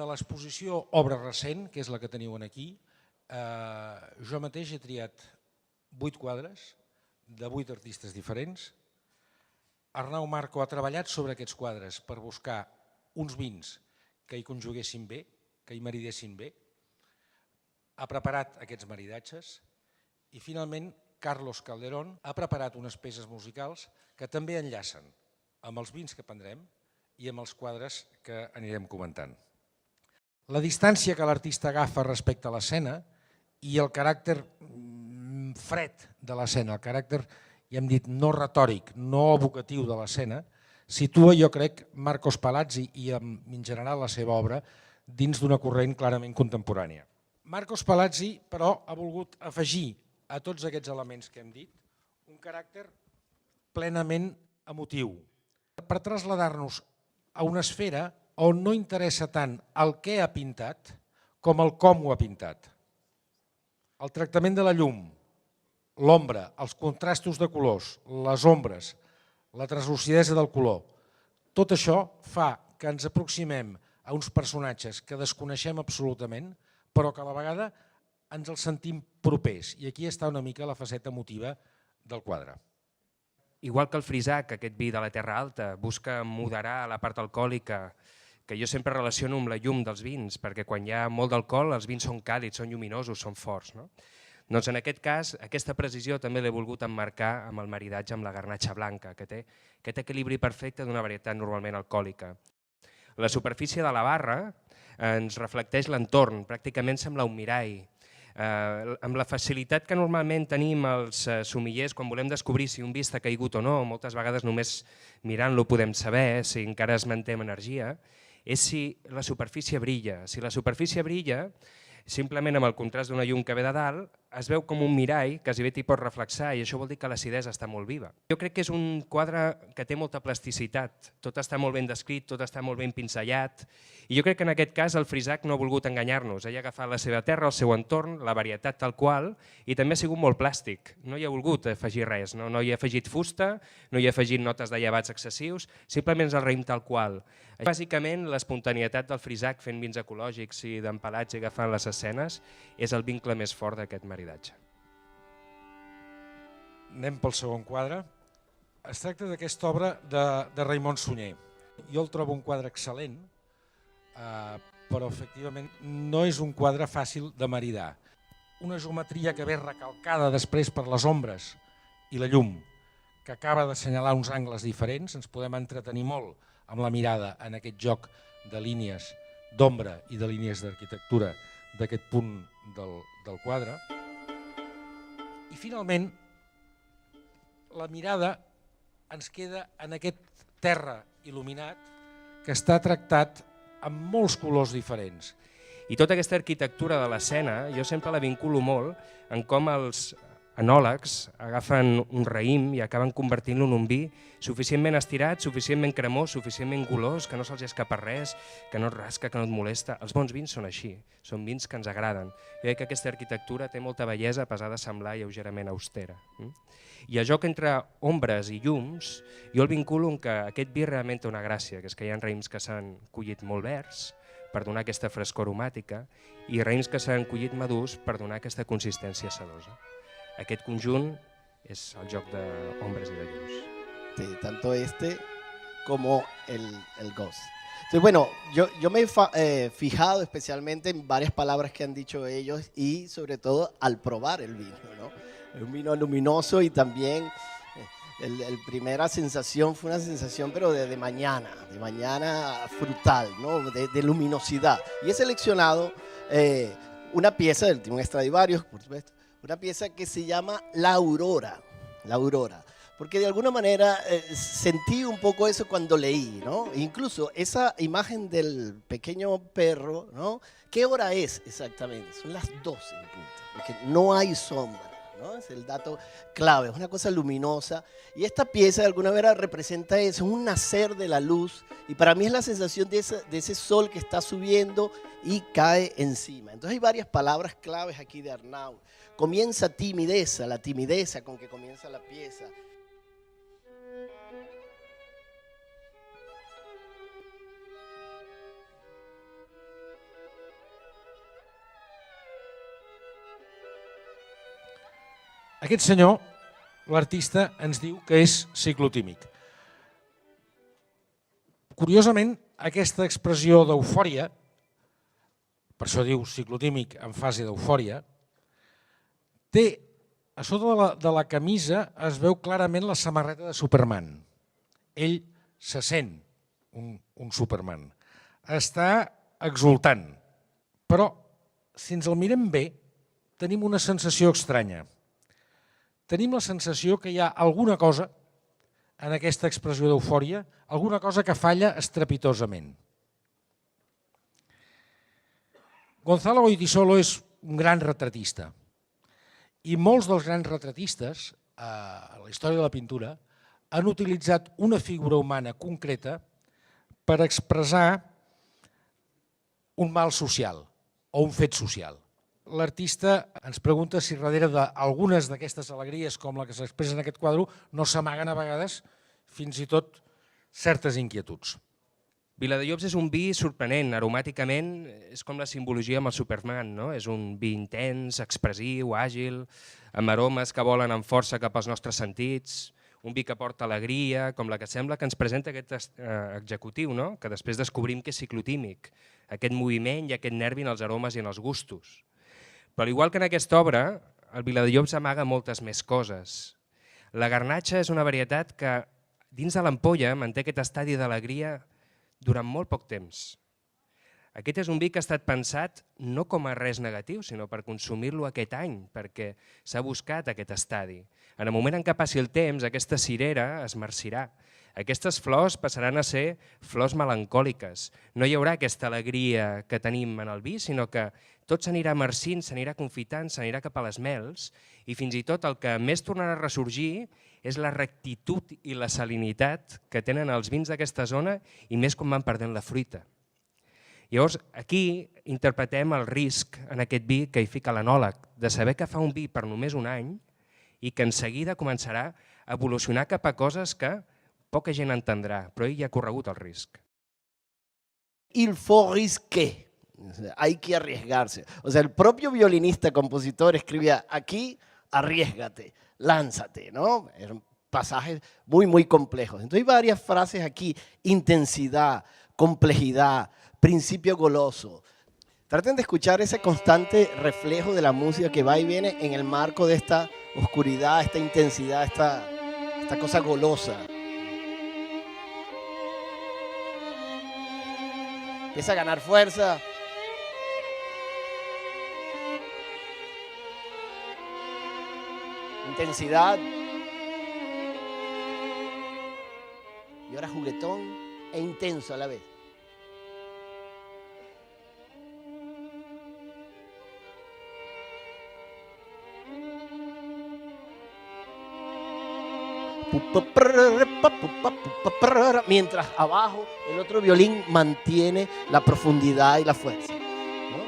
De l'exposició Obra recent, que és la que teniu aquí, jo mateix he triat 8 quadres de 8 artistes diferents. Arnau Marco ha treballat sobre aquests quadres per buscar uns vins que hi conjuguessin bé, que hi maridessin bé. Ha preparat aquests maridatges i finalment Carlos Calderón ha preparat unes peces musicals que també enllacen amb els vins que prendrem i amb els quadres que anirem comentant. La distància que l'artista agafa respecte a l'escena i el caràcter fred de l'escena, el caràcter, ja hem dit, no retòric, no evocatiu de l'escena, situa, jo crec, Marcos Palazzi i en general la seva obra dins d'una corrent clarament contemporània. Marcos Palazzi, però, ha volgut afegir a tots aquests elements que hem dit un caràcter plenament emotiu per traslladar-nos a una esfera on no interessa tant el què ha pintat com el com ho ha pintat. El tractament de la llum, l'ombra, els contrastos de colors, les ombres, la translucidesa del color, tot això fa que ens aproximem a uns personatges que desconeixem absolutament, però que a la vegada ens els sentim propers. I aquí està una mica la faceta emotiva del quadre. Igual que el Frisac, aquest vi de la Terra Alta, busca moderar la part alcohòlica, que jo sempre relaciono amb la llum dels vins, perquè quan hi ha molt d'alcohol els vins són càlids, són lluminosos, són forts. Doncs en aquest cas, aquesta precisió també l'he volgut emmarcar amb el maridatge amb la garnatxa blanca, que té aquest equilibri perfecte d'una varietat normalment alcohòlica. La superfície de la barra ens reflecteix l'entorn, pràcticament sembla un mirall. Amb la facilitat que normalment tenim els sommeliers quan volem descobrir si un vi està caigut o no, moltes vegades només mirant-lo podem saber si encara es manté amb energia, és si la superfície brilla. Si la superfície brilla, simplement amb el contrast d'una llum que ve de dalt, es veu com un mirall que quasi bé t'hi pot reflexar i això vol dir que l'acidesa està molt viva. Jo crec que és un quadre que té molta plasticitat, tot està molt ben descrit, tot està molt ben pinzellat i jo crec que en aquest cas el Frisac no ha volgut enganyar-nos, ell ha agafat la seva terra, el seu entorn, la varietat tal qual i també ha sigut molt plàstic, no hi ha volgut afegir res, no hi ha afegit fusta, no hi ha afegit notes de llevats excessius, simplement és el raïm tal qual. Bàsicament l'espontanietat del Frisac fent vins ecològics i d'empalats i agafant les escenes és el vincle més fort d'aquest maridatge. Anem pel segon quadre. Es tracta d'aquesta obra de Raimon Sunyer. Jo el trobo un quadre excel·lent, però efectivament no és un quadre fàcil de maridar. Una geometria que ve recalcada després per les ombres i la llum, que acaba d'assenyalar uns angles diferents, ens podem entretenir molt amb la mirada en aquest joc de línies d'ombra i de línies d'arquitectura d'aquest punt del quadre. I finalment, la mirada ens queda en aquest terra il·luminat que està tractat amb molts colors diferents. I tota aquesta arquitectura de l'escena jo sempre la vinculo molt en com els enòlegs agafen un raïm i acaben convertint-lo en un vi suficientment estirat, suficientment cremós, suficientment golós, que no se'ls escapa res, que no et rasca, que no et molesta. Els bons vins són així, són vins que ens agraden. Jo crec que aquesta arquitectura té molta bellesa a pesar de semblar lleugerament austera. I el joc entre ombres i llums, jo el vinculo en que aquest vi realment té una gràcia, que és que hi ha raïms que s'han collit molt verds per donar aquesta frescor aromàtica i raïms que s'han collit madurs per donar aquesta consistència sedosa. Aquest conjunt es el joc de hombres y de llums. Sí, tanto este como el Ghost. Entonces, bueno, yo me he fijado especialmente en varias palabras que han dicho ellos y sobre todo al probar el vino, ¿no? Es un vino luminoso y también la primera sensación fue una sensación pero de mañana frutal, ¿no? De luminosidad. Y he seleccionado una pieza del Timón Stradivarius, por supuesto, una pieza que se llama La Aurora, porque de alguna manera sentí un poco eso cuando leí, ¿no? Incluso esa imagen del pequeño perro, ¿no? ¿Qué hora es exactamente? Son las 12 en punto, porque no hay sombra, ¿no? Es el dato clave, es una cosa luminosa y esta pieza de alguna manera representa eso, un nacer de la luz y para mí es la sensación de ese sol que está subiendo y cae encima. Entonces hay varias palabras claves aquí de Arnau. Comienza timideza, la timideza con que comienza la pieza. Aquest senyor, l'artista, ens diu que és ciclotímic. Curiosament, aquesta expressió d'eufòria, per això diu ciclotímic en fase d'eufòria, té, a sota de la camisa es veu clarament la samarreta de Superman. Ell se sent un Superman. Està exultant. Però, si ens el mirem bé, tenim una sensació estranya. Tenim la sensació que hi ha alguna cosa en aquesta expressió d'eufòria, alguna cosa que falla estrepitosament. Gonzalo Goytisolo és un gran retratista i molts dels grans retratistes a la història de la pintura han utilitzat una figura humana concreta per expressar un mal social o un fet social. L'artista ens pregunta si darrere d'algunes d'aquestes alegries com la que s'expressa en aquest quadre no s'amaguen a vegades fins i tot certes inquietuds. Viladejobs és un vi sorprenent, aromàticament és com la simbologia amb el Superman, no? És un vi intens, expressiu, àgil, amb aromes que volen amb força cap als nostres sentits, un vi que porta alegria, com la que sembla que ens presenta aquest executiu, no? Que després descobrim que és ciclotímic, aquest moviment i aquest nervi en els aromes i en els gustos. Però igual que en aquesta obra, el Viladejobs amaga moltes més coses. La garnatxa és una varietat que dins de l'ampolla manté aquest estadi d'alegria durant molt poc temps. Aquest és un vi que ha estat pensat no com a res negatiu, sinó per consumir-lo aquest any, perquè s'ha buscat aquest estadi. En el moment en què passi el temps, aquesta cirera es marcirà. Aquestes flors passaran a ser flors melancòliques. No hi haurà aquesta alegria que tenim en el vi, sinó que tot s'anirà marcint, s'anirà confitant, s'anirà cap a les mels i fins i tot el que més tornarà a ressorgir és la rectitud i la salinitat que tenen els vins d'aquesta zona i més quan van perdent la fruita. Llavors, aquí interpretem el risc en aquest vi que hi fica l'enòleg, de saber que fa un vi per només un any i que en seguida començarà a evolucionar cap a coses que poca gent entendrà, però ell ja ha corregut el risc. Il faut risquer. Hay que arriesgarse. O sea, el propio violinista, compositor escribía aquí, arriesgate, lánzate, ¿no? Eran pasajes muy, muy complejos. Entonces hay varias frases aquí, intensidad, complejidad, principio goloso. Traten de escuchar ese constante reflejo de la música que va y viene en el marco de esta oscuridad, esta intensidad, esta cosa golosa. Empieza a ganar fuerza. Intensidad. Y ahora juguetón e intenso a la vez. Mientras abajo el otro violín mantiene la profundidad y la fuerza, ¿no?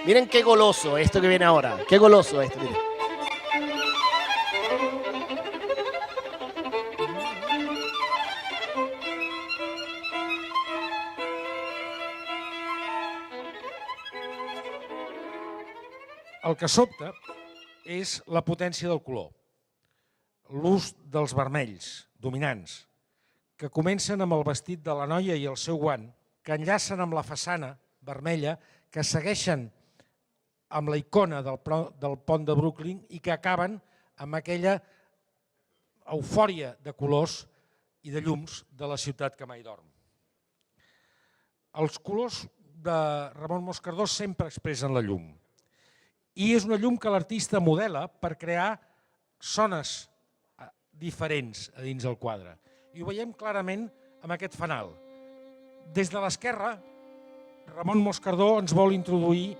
Miren qué goloso esto que viene ahora, qué goloso esto, miren. El que sobta és la potència del color, l'ús dels vermells dominants, que comencen amb el vestit de la noia i el seu guant, que enllacen amb la façana vermella, que segueixen amb la icona del pont de Brooklyn i que acaben amb aquella eufòria de colors i de llums de la ciutat que mai dorm. Els colors de Ramon Moscardó sempre expressen la llum. I és una llum que l'artista modela per crear zones diferents a dins del quadre. I ho veiem clarament amb aquest fanal. Des de l'esquerra, Ramon Moscardó ens vol introduir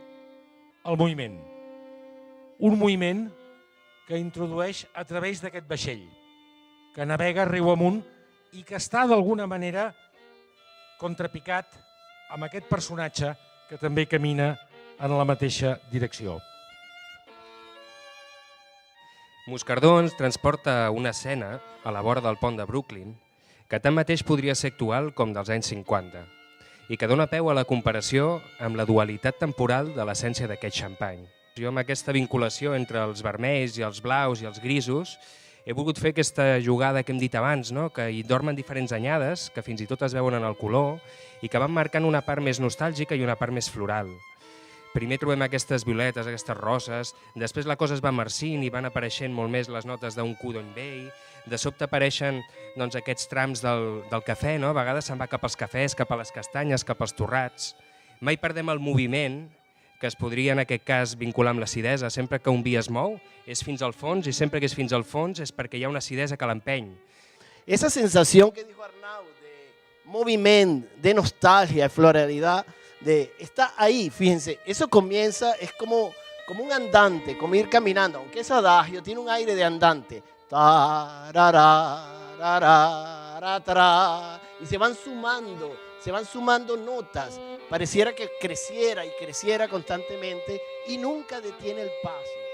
el moviment. Un moviment que introdueix a través d'aquest vaixell, que navega riu amunt i que està d'alguna manera contrapicat amb aquest personatge que també camina en la mateixa direcció. Moscardó ens transporta una escena a la vora del pont de Brooklyn que tanmateix podria ser actual com dels anys 50 i que dona peu a la comparació amb la dualitat temporal de l'essència d'aquest xampany. Jo amb aquesta vinculació entre els vermells i els blaus i els grisos he volgut fer aquesta jugada que hem dit abans, no? Que hi dormen diferents anyades, que fins i tot es veuen en el color i que van marcant una part més nostàlgica i una part més floral. Primer trobem aquestes violetes, aquestes roses, després la cosa es va marcint i van apareixent molt més les notes d'un codony vell, de sobte apareixen doncs, aquests trams del cafè, no? A vegades se'n va cap als cafès, cap a les castanyes, cap als torrats. Mai perdem el moviment, que es podria en aquest cas vincular amb l'acidesa. Sempre que un vi es mou és fins al fons i sempre que és fins al fons és perquè hi ha una acidesa que l'empeny. Esa sensación que dijo Arnau de movimiento, de nostalgia, de floralidad, está ahí, fíjense, eso comienza, es como un andante, como ir caminando, aunque es adagio, tiene un aire de andante. Y se van sumando notas, pareciera que creciera y creciera constantemente y nunca detiene el paso.